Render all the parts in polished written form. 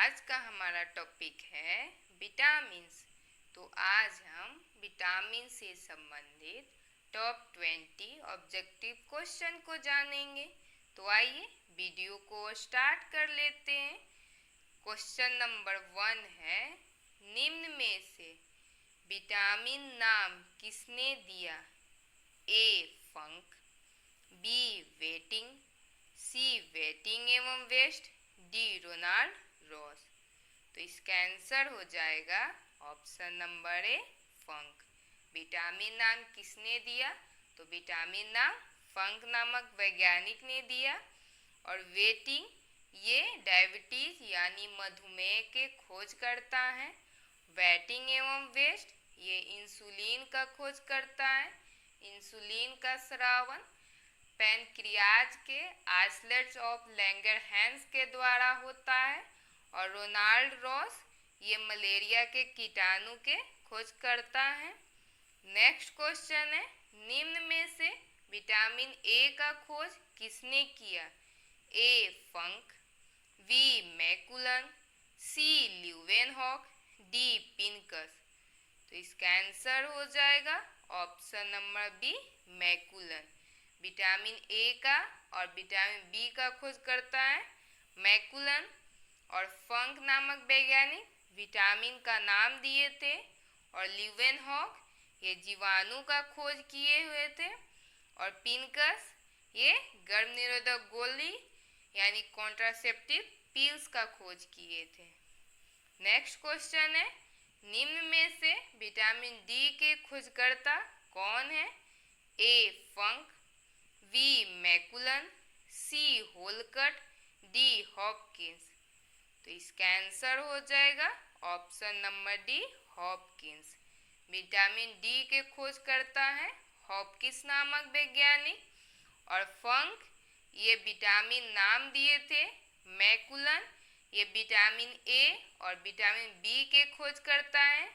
आज का हमारा टॉपिक है विटामिन्स। तो आज हम विटामिन से संबंधित टॉप 20 ऑब्जेक्टिव क्वेश्चन को जानेंगे। तो आइए वीडियो को स्टार्ट कर लेते हैं। क्वेश्चन नंबर 1 है, निम्न में से विटामिन नाम किसने दिया? ए Funk, be waiting, C waiting एवं वेस्ट, डी रोनाल्ड रॉस। तो इसका आंसर हो जाएगा ऑप्शन नंबर ए फंक। विटामिन नाम किसने दिया? तो विटामिन नाम फंक नामक वैज्ञानिक ने दिया। और वेटिंग ये डायबिटीज यानी मधुमेह के खोज करता है। वेटिंग एवं वेस्ट ये इंसुलिन का खोज करता है। इंसुलिन का स्रावन पैनक्रियाज के आइसलेट्स ऑफ लैंगरहैंस के द्वारा होता है। और रोनाल्ड रॉस ये मलेरिया के कीटाणु के खोज करता है। नेक्स्ट क्वेश्चन है, निम्न में से विटामिन ए का खोज किसने किया? A Funk, B McCollum, C Leeuwenhoek, D Pincus. तो इसका आंसर हो जाएगा option number B McCollum. Vitamin A का और विटामिन बी का खोज करता है मैकुलन। और फंक नामक वैज्ञानिक विटामिन का नाम दिए थे। और ल्यूवेनहॉक ये जीवाणु का खोज किए हुए थे। और पिनकस ये गर्भ निरोधक गोली यानी कॉन्ट्रासेप्टिव पिल्स का खोज किए थे। नेक्स्ट क्वेश्चन है, निम्न में से विटामिन डी के खोजकर्ता कौन है? ए फंक, बी मैकुलन, सी होलकट, डी हॉपकिंस। तो इसका आंसर हो जाएगा option number D Hopkins. Vitamin D के खोज करता है हॉपकिंस नामक वैज्ञानिक। और फंक ये विटामिन नाम दिए थे मैकुलन ये विटामिन ए और विटामिन बी के खोज करता है।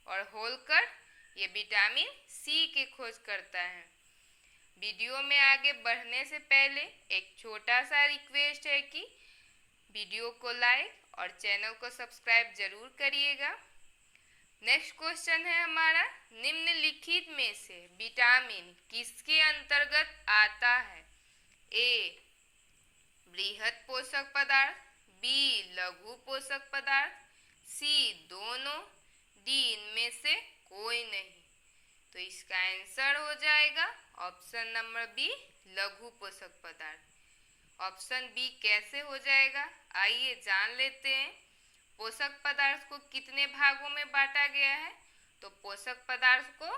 और होलकट ये विटामिन सी के खोज करता है। वीडियो में आगे बढ़ने से पहले एक छोटा सा रिक्वेस्ट है कि वीडियो को लाइक और चैनल को सब्सक्राइब जरूर करिएगा। नेक्स्ट क्वेश्चन है हमारा, निम्नलिखित में से विटामिन किसके अंतर्गत आता है? ए बृहद पोषक पदार्थ, बी लघु पोषक पदार्थ, सी दोनों, डी इनमें से कोई नहीं। तो इसका आंसर हो जाएगा ऑप्शन नंबर बी लघु पोषक पदार्थ। ऑप्शन बी कैसे हो जाएगा, आइए जान लेते हैं। पोषक पदार्थ को कितने भागों में बांटा गया है? तो पोषक पदार्थ को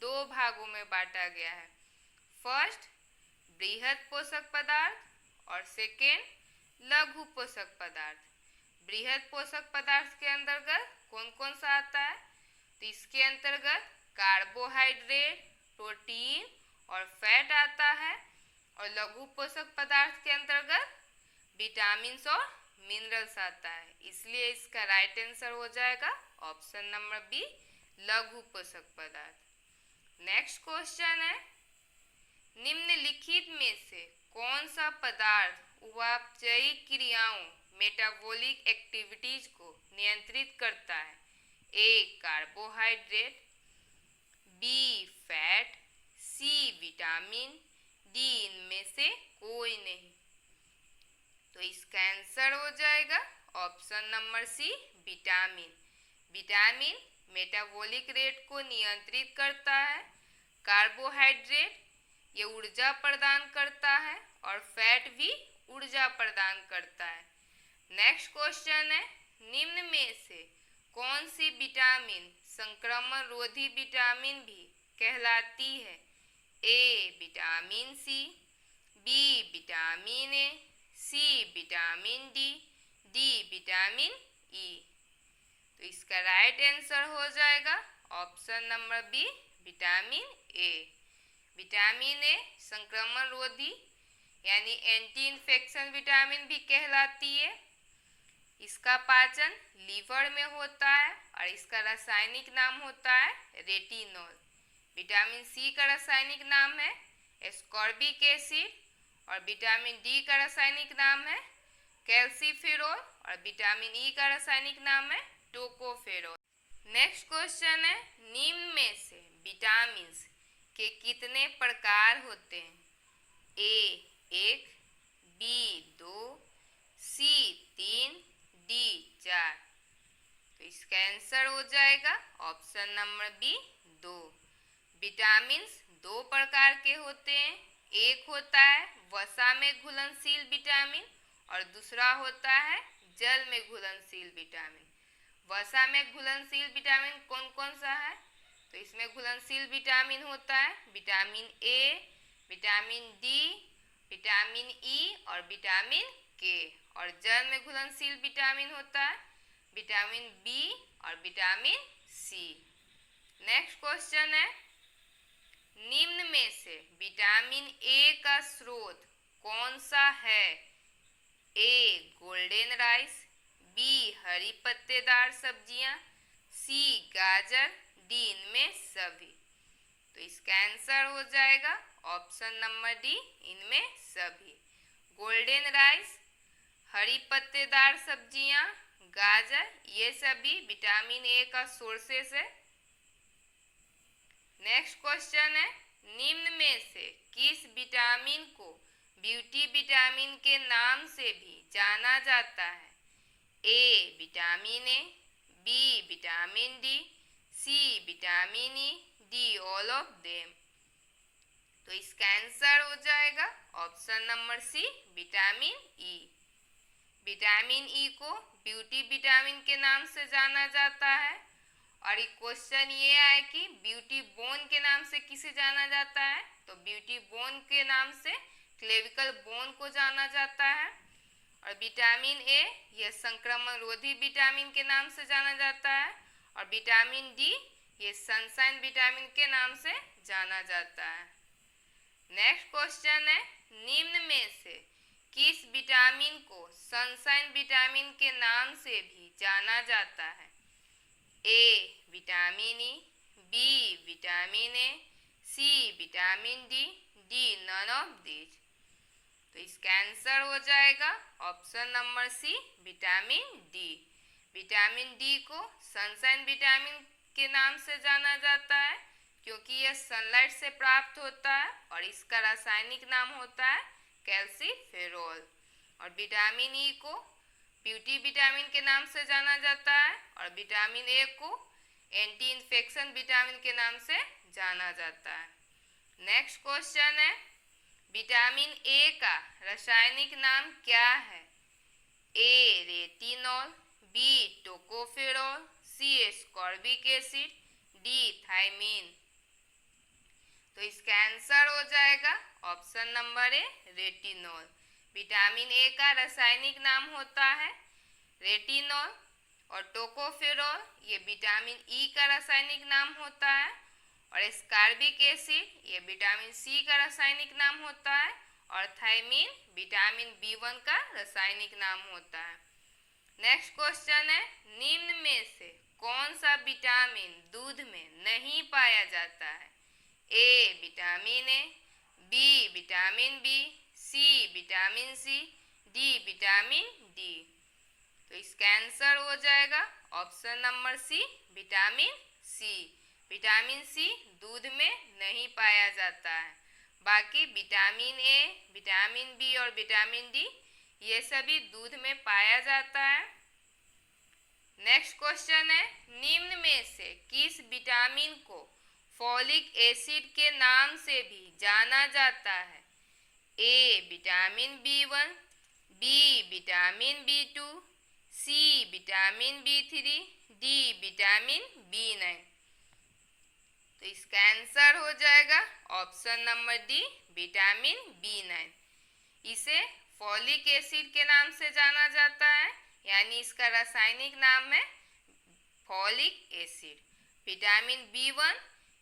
2 भागों में बांटा गया है। फर्स्ट बृहद पोषक पदार्थ और सेकेंड लघु पोषक पदार्थ। बृहद पोषक पदार्थ के अंतर्गत कौन कौन सा आता है? तो इसके अंतर्गत कार्बोहाइड्रेट, प्रोटीन और फैट आता है। और लघु पोषक पदार्थ के अंतर्गत विटामिन और मिनरल्स आता है। इसलिए इसका राइट आंसर हो जाएगा ऑप्शन नंबर बी लघु पोषक पदार्थ। नेक्स्ट क्वेश्चन है, निम्नलिखित में से कौन सा पदार्थ उपापचयी क्रियाओं मेटाबॉलिक एक्टिविटीज को नियंत्रित करता है? A carbohydrate, B fat, C vitamin, D इनमें से कोई नहीं। तो इसका आंसर हो जाएगा option number C vitamin. Vitamin metabolic rate को नियंत्रित करता है। कार्बोहाइड्रेट ये ऊर्जा प्रदान करता है और फैट भी ऊर्जा प्रदान करता है। नेक्स्ट क्वेश्चन है, निम्न में से कौन सी विटामिन संक्रमण रोधी विटामिन भी कहलाती है? A vitamin C, B vitamin A, C vitamin D, D vitamin E. तो इसका राइट आंसर हो जाएगा option number B vitamin A. Vitamin A संक्रमण रोधी यानी एंटी इन्फेक्शन विटामिन भी कहलाती है। इसका पाचन लीवर में होता है और इसका रासायनिक नाम होता है रेटिनॉल। विटामिन सी का रासायनिक नाम है एस्कॉर्बिक एसिड और विटामिन डी का रासायनिक नाम है कैल्सीफेरॉल और विटामिन ई का रासायनिक नाम है टोकोफेरोल। नेक्स्ट क्वेश्चन है, निम्न में से विटामिन के कितने प्रकार होते हैं? ए 1, बी 2, सी 3, डी 4। तो इसका आंसर हो जाएगा ऑप्शन नंबर बी 2। विटामिन दो प्रकार के होते हैं, एक होता है वसा में घुलनशील विटामिन और दूसरा होता है जल में घुलनशील विटामिन। वसा में घुलनशील विटामिन कौन कौन सा है? तो इसमें घुलनशील विटामिन होता है vitamin A, vitamin D, vitamin ई और विटामिन के। और जल में घुलनशील विटामिन होता है विटामिन बी और विटामिन सी। नेक्स्ट क्वेश्चन है, निम्न में से विटामिन ए का स्रोत कौन सा है? ए गोल्डन राइस, बी हरी पत्तेदार सब्जियां, सी गाजर, डी इनमें सभी। तो इसका आंसर हो जाएगा ऑप्शन नंबर डी, इनमें सभी। गोल्डन राइस, हरी पत्तेदार सब्जियां, गाजर, ये सभी विटामिन ए का सोर्सेस है। नेक्स्ट क्वेश्चन है, निम्न में से किस विटामिन को ब्यूटी विटामिन के नाम से भी जाना जाता है? A vitamin A, B vitamin D, C vitamin E, D all of them. तो इसका आंसर हो जाएगा option number C vitamin E. Vitamin E को ब्यूटी विटामिन के नाम से जाना जाता है। और एक क्वेश्चन ये आए कि ब्यूटी बोन के नाम से किसे जाना जाता है? तो ब्यूटी बोन के नाम से क्लेविकल बोन को जाना जाता है। और विटामिन ए यह संक्रमण रोधी विटामिन के नाम से जाना जाता है। और विटामिन डी ये सनशाइन विटामिन के नाम से जाना जाता है। नेक्स्ट क्वेश्चन है, निम्न में से किस विटामिन को सनशाइन विटामिन के नाम से भी जाना जाता है? A vitamin E, B vitamin A, C vitamin D, D none of these. तो इसका आंसर हो जाएगा option number C vitamin D. Vitamin D को सनशाइन विटामिन के नाम से जाना जाता है क्योंकि यह सनलाइट से प्राप्त होता है और इसका रासायनिक नाम होता है कैल्सीफेरोल। और विटामिन ई को ब्यूटी विटामिन के नाम से जाना जाता है और विटामिन ए को एंटी इन्फेक्शन विटामिन के नाम से जाना जाता है। नेक्स्ट क्वेश्चन है, विटामिन ए का रासायनिक नाम क्या है? A retinol, B tocopherol, C ascorbic acid, D thiamine. तो इसका आंसर हो जाएगा option number A retinol. Vitamin A का रासायनिक नाम होता है रेटिनॉल और टोकोफेरोल ये विटामिन ई का रासायनिक नाम होता है और एस्कॉर्बिक एसिड ये विटामिन सी का रासायनिक नाम होता है और थायमीन विटामिन बी1 का रासायनिक नाम होता है। नेक्स्ट क्वेश्चन है, निम्न में से कौन सा विटामिन दूध में नहीं पाया जाता है? A vitamin A, B vitamin B, C vitamin C, D vitamin D. तो इसका आंसर हो जाएगा option number C vitamin C. Vitamin C दूध में नहीं पाया जाता है, बाकी विटामिन ए, विटामिन बी और विटामिन डी ये सभी दूध में पाया जाता है। नेक्स्ट क्वेश्चन है, निम्न में से किस विटामिन को फॉलिक एसिड के नाम से भी जाना जाता है? A vitamin B one, B vitamin B two, C vitamin बी3, डी विटामिन बी9। तो इसका आंसर हो जाएगा option number D vitamin B nine. इसे फॉलिक एसिड के नाम से जाना जाता है, यानी इसका रासायनिक नाम है फॉलिक एसिड। विटामिन बी1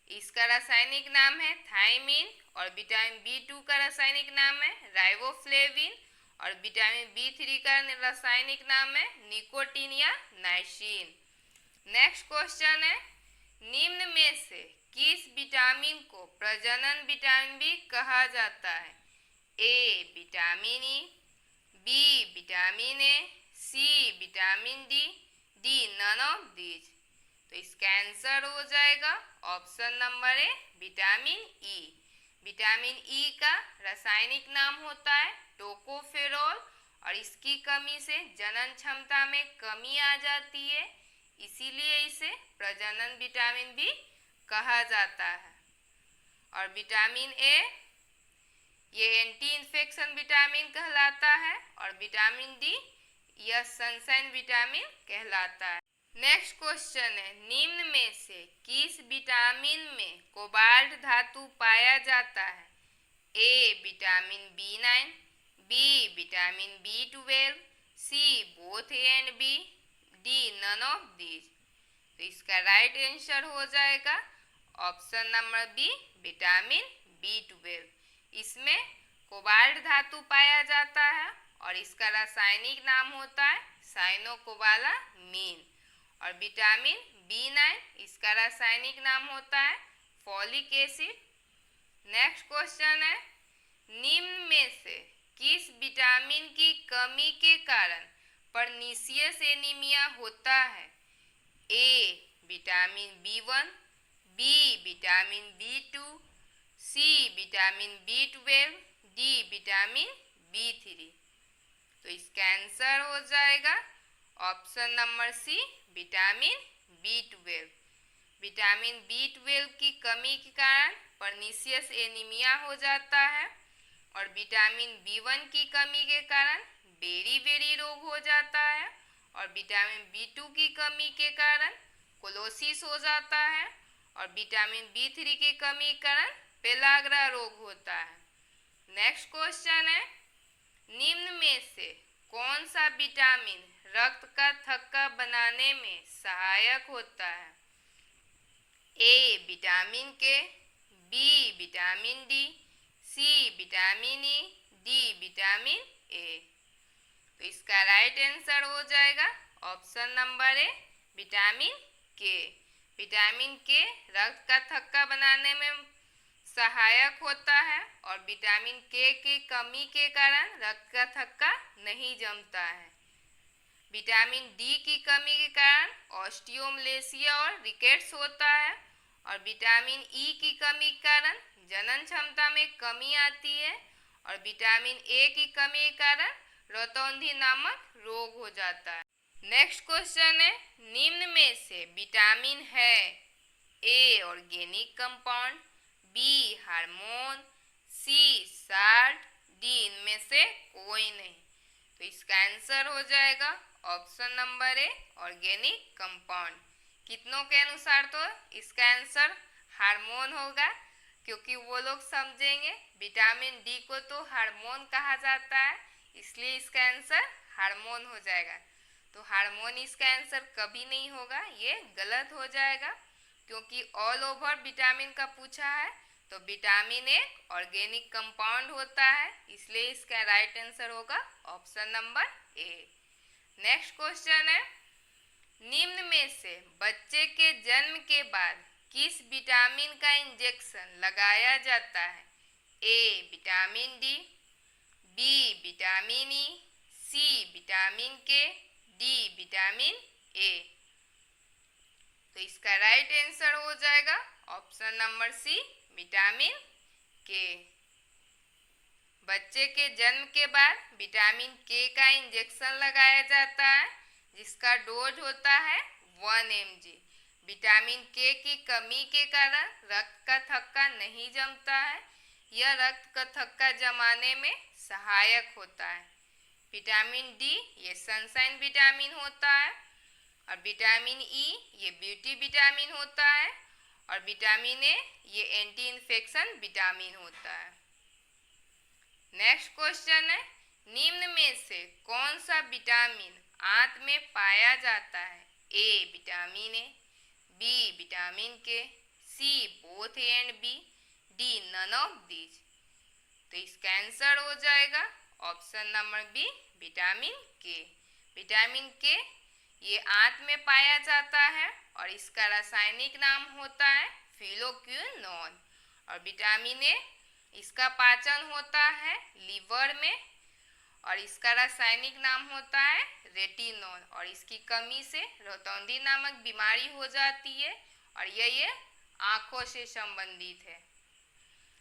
इसका रासायनिक नाम है थायमीन और विटामिन बी2 का रासायनिक नाम है राइबोफ्लेविन और विटामिन बी3 का रासायनिक नाम है निकोटीन या नाइसिन। नेक्स्ट क्वेश्चन है, निम्न में से किस विटामिन को प्रजनन विटामिन भी कहा जाता है? A vitamin E, B vitamin A, C vitamin D, D none of these. तो इसका आंसर हो जाएगा option number A vitamin E. Vitamin E का रासायनिक नाम होता है टोकोफेरोल और इसकी कमी से जनन क्षमता में कमी आ जाती है, इसीलिए इसे प्रजनन विटामिन भी कहा जाता है। और विटामिन ए ये एंटी इन्फेक्शन विटामिन कहलाता है और विटामिन डी यह सनशाइन विटामिन कहलाता है। नेक्स्ट क्वेश्चन है, निम्न में से किस विटामिन में कोबाल्ट धातु पाया जाता है? A vitamin B9, B vitamin B12, C both A and B, D none of these. तो इसका राइट आंसर हो जाएगा option number B vitamin B12। इसमें कोबाल्ट धातु पाया जाता है और इसका रासायनिक नाम होता है साइनोकोबालामीन। और विटामिन B9 इसका रासायनिक नाम होता है फॉलिक एसिड। नेक्स्ट क्वेश्चन है, निम्न में से किस विटामिन की कमी के कारण पर्नीशियस एनीमिया होता है? A vitamin B1, B vitamin B2, C vitamin B12, D vitamin B3। तो इसका आंसर हो जाएगा option number C vitamin B12। Vitamin B12 की कमी के कारण पर्नीशियस एनीमिया हो जाता है और विटामिन B1 की कमी के कारण बेरी रोग हो जाता है और विटामिन B2 की कमी के कारण कोलोसिस हो जाता है और विटामिन B3 की कमी के कारण पेलाग्रा रोग होता है। नेक्स्ट क्वेश्चन है, निम्न में से कौन सा विटामिन रक्त का थक्का बनाने में सहायक होता है? A vitamin K, B vitamin D, C vitamin E, D vitamin A. तो इसका राइट आंसर हो जाएगा option number A vitamin K. Vitamin K रक्त का थक्का बनाने में सहायक होता है और विटामिन के की कमी के कारण रक्त का थक्का नहीं जमता है। विटामिन डी की कमी के कारण ऑस्टियोमलेसिया और रिकेट्स होता है और विटामिन ई की कमी के कारण जनन क्षमता में कमी आती है और विटामिन ए की कमी के कारण रतौंधी नामक रोग हो जाता है। नेक्स्ट क्वेश्चन है, निम्न में से विटामिन है ए ऑर्गेनिक कंपाउंड, बी हार्मोन, सी साल्ट, डी इनमें से कोई नहीं। तो इसका आंसर हो जाएगा ऑप्शन नंबर ए ऑर्गेनिक कंपाउंड। कितनों के अनुसार तो इसका आंसर हार्मोन होगा, क्योंकि वो लोग समझेंगे विटामिन डी को तो हार्मोन कहा जाता है, इसलिए इसका आंसर हार्मोन हो जाएगा। तो हार्मोन इसका आंसर कभी नहीं होगा, ये गलत हो जाएगा, क्योंकि ऑल ओवर विटामिन का पूछा है तो विटामिन एक ऑर्गेनिक कंपाउंड होता है, इसलिए इसका राइट आंसर होगा ऑप्शन नंबर ए। नेक्स्ट क्वेश्चन है, निम्न में से बच्चे के जन्म के बाद किस विटामिन का इंजेक्शन लगाया जाता है? A vitamin D, B vitamin E, C vitamin K, D vitamin A. तो इसका राइट आंसर हो जाएगा ऑप्शन नंबर सी विटामिन के। बच्चे के जन्म के बाद विटामिन के का इंजेक्शन लगाया जाता है, जिसका डोज होता है 1 mg। विटामिन के की कमी के कारण रक्त का थक्का नहीं जमता है, यह रक्त का थक्का जमाने में सहायक होता है। विटामिन डी ये सनशाइन विटामिन होता है और विटामिन ई ये ब्यूटी विटामिन होता है और विटामिन ए ये एंटी इन्फेक्शन विटामिन होता है। नेक्स्ट क्वेश्चन है, निम्न में से कौन सा विटामिन आंत में पाया जाता है? A vitamin A, B vitamin K, C both A and B, D none of these. तो इसका आंसर हो जाएगा option number B vitamin K. Vitamin K ये आंत में पाया जाता है और इसका रासायनिक नाम होता है फिलोक्विनोन। और विटामिन ए इसका पाचन होता है लीवर में और इसका रासायनिक नाम होता है रेटिनॉल। और इसकी कमी से रतौंधी नामक बीमारी हो जाती है और ये आँखों से संबंधित है।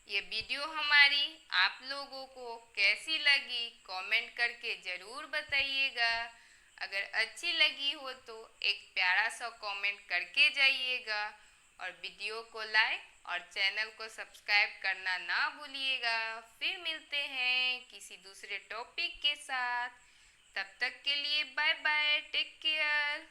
ये वीडियो हमारी आप लोगों को कैसी लगी कमेंट करके ज़रूर बताइएगा। अगर अच्छी लगी हो तो एक प्यारा सा कमेंट करके जाइएगा और वीडियो को लाइक और चैनल को सब्सक्राइब करना ना भूलिएगा। फिर मिलते हैं किसी दूसरे टॉपिक के साथ। तब तक के लिए बाय बाय, टेक केयर।